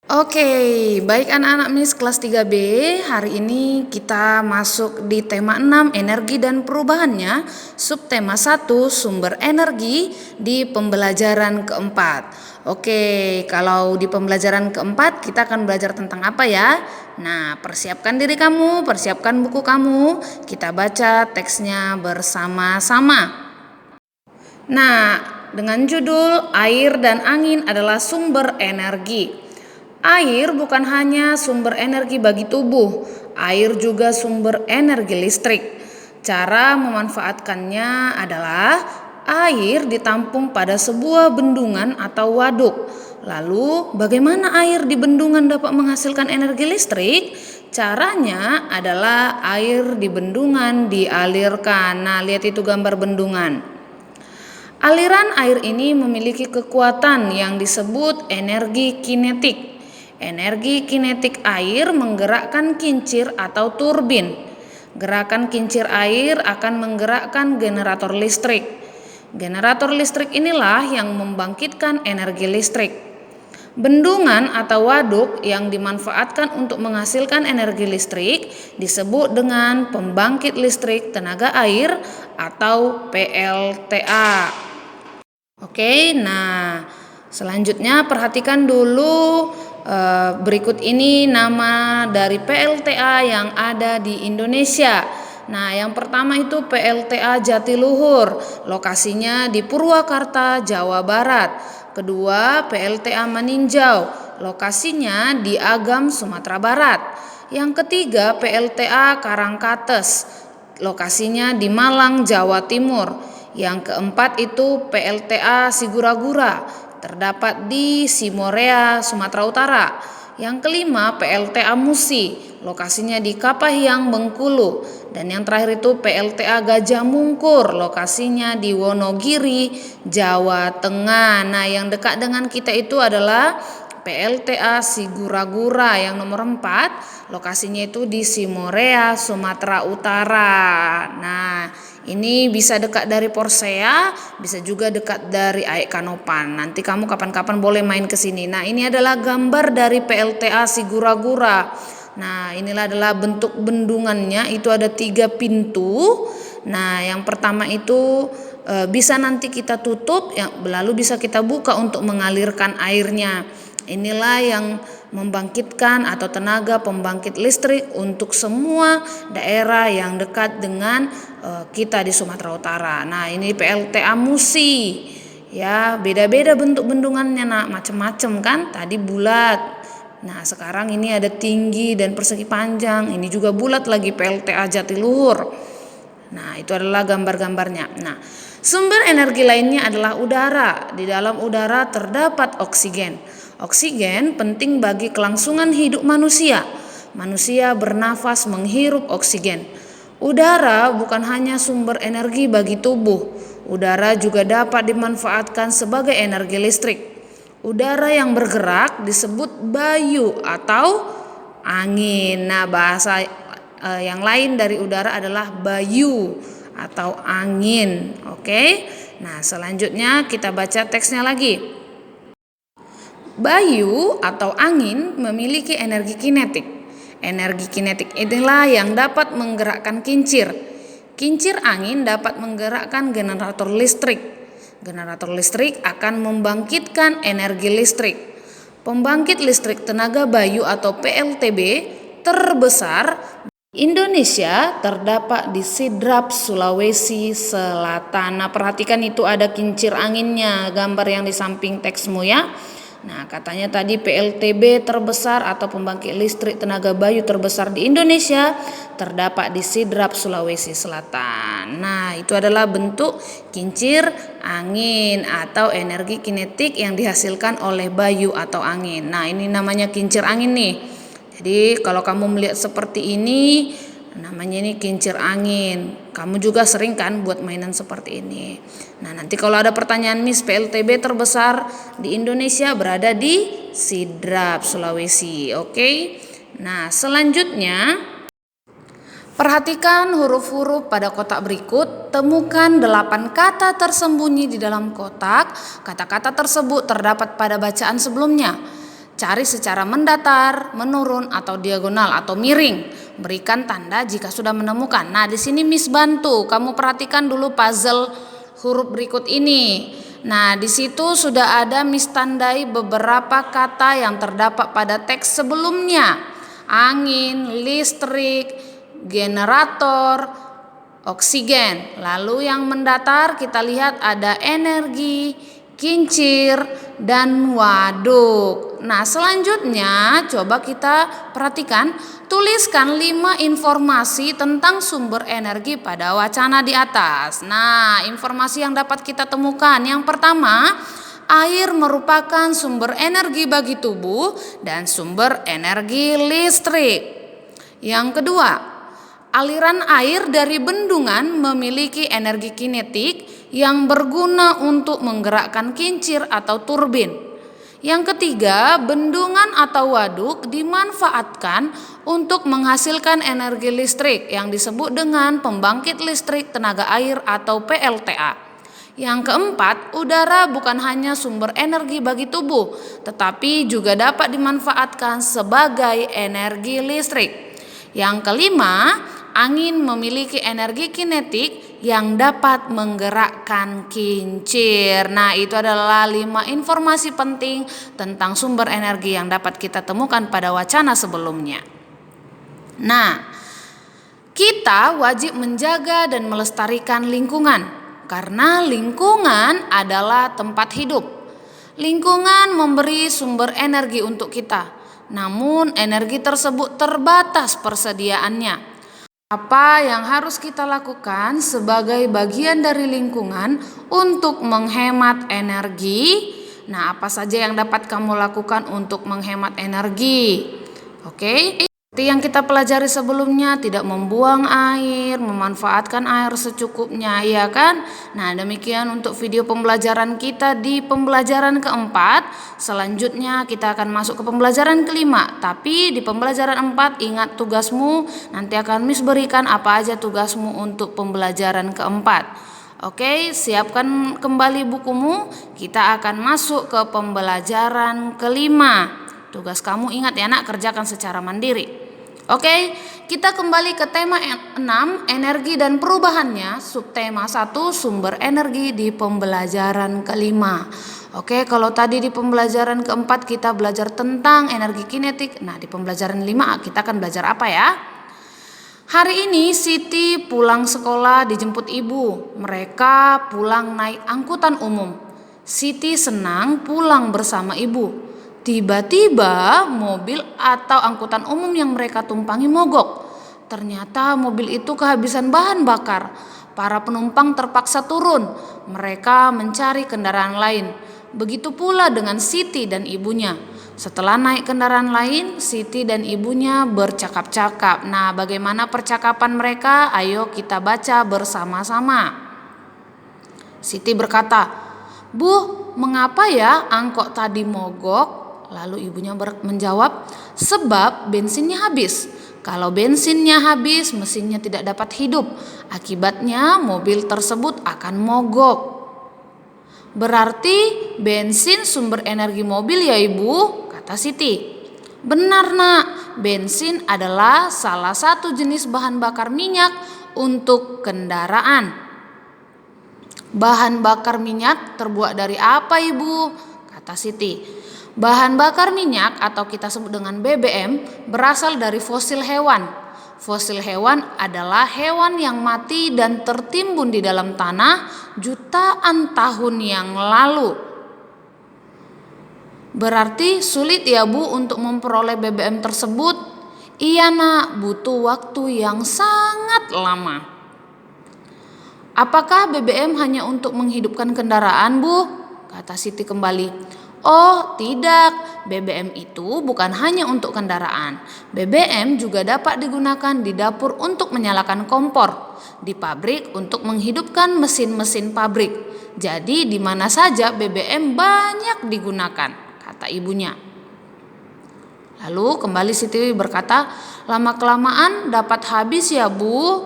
Oke, baik anak-anak Miss kelas 3B, hari ini kita masuk di tema 6 energi dan perubahannya, subtema 1 sumber energi di pembelajaran keempat. Oke, kalau di pembelajaran keempat kita akan belajar tentang apa ya? Nah, persiapkan diri kamu, persiapkan buku kamu, kita baca teksnya bersama-sama. Nah, dengan judul Air dan Angin adalah sumber energi. Air bukan hanya sumber energi bagi tubuh, air juga sumber energi listrik. Cara memanfaatkannya adalah air ditampung pada sebuah bendungan atau waduk. Lalu, bagaimana air di bendungan dapat menghasilkan energi listrik? Caranya adalah air di bendungan dialirkan. Nah, lihat itu gambar bendungan. Aliran air ini memiliki kekuatan yang disebut energi kinetik. Energi kinetik air menggerakkan kincir atau turbin. Gerakan kincir air akan menggerakkan generator listrik. Generator listrik inilah yang membangkitkan energi listrik. Bendungan atau waduk yang dimanfaatkan untuk menghasilkan energi listrik disebut dengan pembangkit listrik tenaga air atau PLTA. Oke, nah selanjutnya perhatikan dulu berikut ini nama dari PLTA yang ada di Indonesia. Nah, yang pertama itu PLTA Jatiluhur, lokasinya di Purwakarta, Jawa Barat. Kedua, PLTA Maninjau, lokasinya di Agam, Sumatera Barat. Yang ketiga, PLTA Karangkates, lokasinya di Malang, Jawa Timur. Yang keempat itu PLTA Sigura-gura, terdapat di Simorea, Sumatera Utara. Yang kelima PLTA Musi, lokasinya di Kapahyang, Bengkulu. Dan yang terakhir itu PLTA Gajah Mungkur, lokasinya di Wonogiri, Jawa Tengah. Nah, yang dekat dengan kita itu adalah PLTA Sigura-gura yang nomor 4, lokasinya itu di Simorea, Sumatera Utara. Nah, ini bisa dekat dari Porsea, bisa juga dekat dari Aek Kanopan. Nanti kamu kapan-kapan boleh main ke sini. Nah, ini adalah gambar dari PLTA Sigura-gura. Nah, inilah adalah bentuk bendungannya. Itu ada 3 pintu. Nah, yang pertama itu bisa nanti kita tutup, lalu bisa kita buka untuk mengalirkan airnya. Inilah yang membangkitkan atau tenaga pembangkit listrik untuk semua daerah yang dekat dengan kita di Sumatera Utara. Nah, ini PLTA Musi. Ya, beda-beda bentuk bendungannya, Nak, macam-macam kan? Tadi bulat. Nah, sekarang ini ada tinggi dan persegi panjang. Ini juga bulat lagi PLTA Jatiluhur. Nah, itu adalah gambar-gambarnya. Nah, sumber energi lainnya adalah udara. Di dalam udara terdapat oksigen. Oksigen penting bagi kelangsungan hidup manusia. Manusia bernafas menghirup oksigen. Udara bukan hanya sumber energi bagi tubuh. Udara juga dapat dimanfaatkan sebagai energi listrik. Udara yang bergerak disebut bayu atau angin. Nah, bahasa yang lain dari udara adalah bayu atau angin. Oke. Nah, selanjutnya kita baca teksnya lagi. Bayu atau angin memiliki energi kinetik. Energi kinetik inilah yang dapat menggerakkan kincir. Kincir angin dapat menggerakkan generator listrik. Generator listrik akan membangkitkan energi listrik. Pembangkit listrik tenaga bayu atau PLTB terbesar di Indonesia terdapat di Sidrap, Sulawesi Selatan. Nah, perhatikan itu ada kincir anginnya, gambar yang di samping teksmu ya. Nah, katanya tadi PLTB terbesar atau pembangkit listrik tenaga bayu terbesar di Indonesia terdapat di Sidrap, Sulawesi Selatan. Nah, itu adalah bentuk kincir angin atau energi kinetik yang dihasilkan oleh bayu atau angin. Nah, ini namanya kincir angin nih. Jadi, kalau kamu melihat seperti ini, namanya ini kincir angin. Kamu juga sering kan buat mainan seperti ini. Nah, nanti kalau ada pertanyaan, Miss, PLTB terbesar di Indonesia berada di Sidrap, Sulawesi. Oke. Nah, selanjutnya perhatikan huruf-huruf pada kotak berikut. Temukan 8 kata tersembunyi di dalam kotak. Kata-kata tersebut terdapat pada bacaan sebelumnya. Cari secara mendatar, menurun, atau diagonal atau miring. Berikan tanda jika sudah menemukan. Nah, di sini Miss bantu. Kamu perhatikan dulu puzzle huruf berikut ini. Nah, di situ sudah ada Miss tandai beberapa kata yang terdapat pada teks sebelumnya. Angin, listrik, generator, oksigen. Lalu yang mendatar kita lihat ada energi, kincir, dan waduk. Nah, selanjutnya coba kita perhatikan, tuliskan 5 informasi tentang sumber energi pada wacana di atas. Nah, informasi yang dapat kita temukan, yang pertama, air merupakan sumber energi bagi tubuh dan sumber energi listrik. Yang kedua, aliran air dari bendungan memiliki energi kinetik yang berguna untuk menggerakkan kincir atau turbin. Yang ketiga, bendungan atau waduk dimanfaatkan untuk menghasilkan energi listrik yang disebut dengan pembangkit listrik tenaga air atau PLTA. Yang keempat, udara bukan hanya sumber energi bagi tubuh, tetapi juga dapat dimanfaatkan sebagai energi listrik. Yang kelima, angin memiliki energi kinetik yang dapat menggerakkan kincir. Nah, itu adalah 5 informasi penting tentang sumber energi yang dapat kita temukan pada wacana sebelumnya. Nah, kita wajib menjaga dan melestarikan lingkungan karena lingkungan adalah tempat hidup. Lingkungan memberi sumber energi untuk kita, namun energi tersebut terbatas persediaannya. Apa yang harus kita lakukan sebagai bagian dari lingkungan untuk menghemat energi? Nah, apa saja yang dapat kamu lakukan untuk menghemat energi? Oke. Seperti yang kita pelajari sebelumnya, tidak membuang air, memanfaatkan air secukupnya, ya kan? Nah, demikian untuk video pembelajaran kita di pembelajaran keempat. Selanjutnya kita akan masuk ke pembelajaran kelima. Tapi di pembelajaran 4 ingat tugasmu, nanti akan Miss berikan apa aja tugasmu untuk pembelajaran keempat. Oke, siapkan kembali bukumu. Kita akan masuk ke pembelajaran kelima. Tugas kamu ingat ya nak, kerjakan secara mandiri. Oke, kita kembali ke tema 6, energi dan perubahannya, subtema 1, sumber energi di pembelajaran kelima. Oke, kalau tadi di pembelajaran keempat kita belajar tentang energi kinetik, nah di pembelajaran 5 kita akan belajar apa ya? Hari ini Siti pulang sekolah dijemput ibu. Mereka pulang naik angkutan umum. Siti senang pulang bersama ibu. Tiba-tiba mobil atau angkutan umum yang mereka tumpangi mogok. Ternyata mobil itu kehabisan bahan bakar. Para penumpang terpaksa turun. Mereka mencari kendaraan lain. Begitu pula dengan Siti dan ibunya. Setelah naik kendaraan lain, Siti dan ibunya bercakap-cakap. Nah, bagaimana percakapan mereka? Ayo kita baca bersama-sama. Siti berkata, "Bu, mengapa ya angkot tadi mogok?" Lalu ibunya menjawab, "Sebab bensinnya habis. Kalau bensinnya habis, mesinnya tidak dapat hidup. Akibatnya mobil tersebut akan mogok." "Berarti bensin sumber energi mobil ya ibu?" kata Siti. "Benar nak, bensin adalah salah satu jenis bahan bakar minyak untuk kendaraan." "Bahan bakar minyak terbuat dari apa ibu?" kata Siti. "Bahan bakar minyak atau kita sebut dengan BBM berasal dari fosil hewan. Fosil hewan adalah hewan yang mati dan tertimbun di dalam tanah jutaan tahun yang lalu." "Berarti sulit ya Bu untuk memperoleh BBM tersebut?" "Iya nak, butuh waktu yang sangat lama." "Apakah BBM hanya untuk menghidupkan kendaraan Bu?" kata Siti kembali. "Oh tidak, BBM itu bukan hanya untuk kendaraan. BBM juga dapat digunakan di dapur untuk menyalakan kompor, di pabrik untuk menghidupkan mesin-mesin pabrik. Jadi di mana saja BBM banyak digunakan," kata ibunya. Lalu kembali Siti berkata, "Lama-kelamaan dapat habis ya Bu?"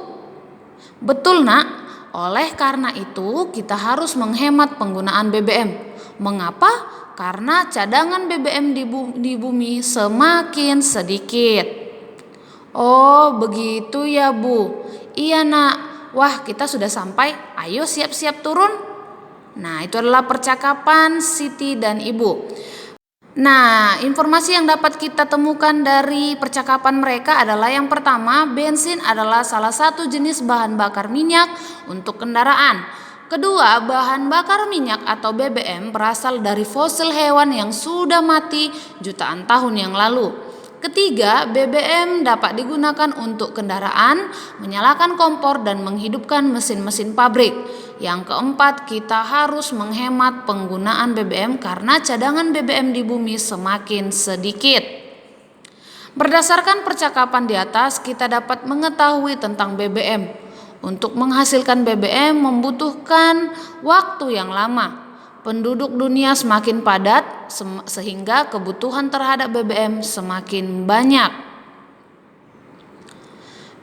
"Betul nak, oleh karena itu kita harus menghemat penggunaan BBM. Mengapa? karena cadangan BBM di bumi semakin sedikit. Oh, begitu ya, Bu. Iya, Nak. Wah, kita sudah sampai. Ayo siap-siap turun. Nah, itu adalah percakapan Siti dan Ibu. Nah, informasi yang dapat kita temukan dari percakapan mereka adalah yang pertama, bensin adalah salah satu jenis bahan bakar minyak untuk kendaraan. Kedua, bahan bakar minyak atau BBM berasal dari fosil hewan yang sudah mati jutaan tahun yang lalu. Ketiga, BBM dapat digunakan untuk kendaraan, menyalakan kompor dan menghidupkan mesin-mesin pabrik. Yang keempat, kita harus menghemat penggunaan BBM karena cadangan BBM di bumi semakin sedikit. Berdasarkan percakapan di atas, kita dapat mengetahui tentang BBM. Untuk menghasilkan BBM membutuhkan waktu yang lama. Penduduk dunia semakin padat sehingga kebutuhan terhadap BBM semakin banyak.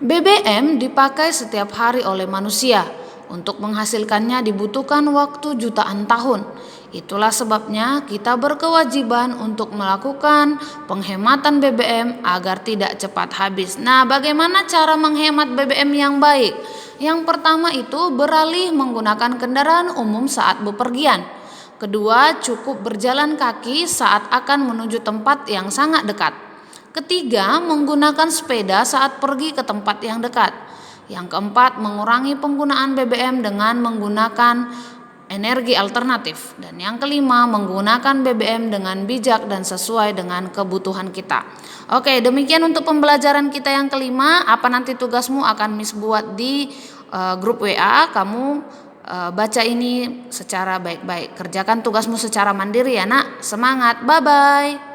BBM dipakai setiap hari oleh manusia. Untuk menghasilkannya dibutuhkan waktu jutaan tahun. Itulah sebabnya kita berkewajiban untuk melakukan penghematan BBM agar tidak cepat habis. Nah, bagaimana cara menghemat BBM yang baik? Yang pertama itu beralih menggunakan kendaraan umum saat bepergian. Kedua, cukup berjalan kaki saat akan menuju tempat yang sangat dekat. Ketiga, menggunakan sepeda saat pergi ke tempat yang dekat. Yang keempat, mengurangi penggunaan BBM dengan menggunakan energi alternatif. Dan yang kelima, menggunakan BBM dengan bijak dan sesuai dengan kebutuhan kita. Oke, demikian untuk pembelajaran kita yang kelima. Apa nanti tugasmu akan Miss buat di grup WA. Kamu baca ini secara baik-baik. Kerjakan tugasmu secara mandiri ya, Nak. Semangat, bye-bye.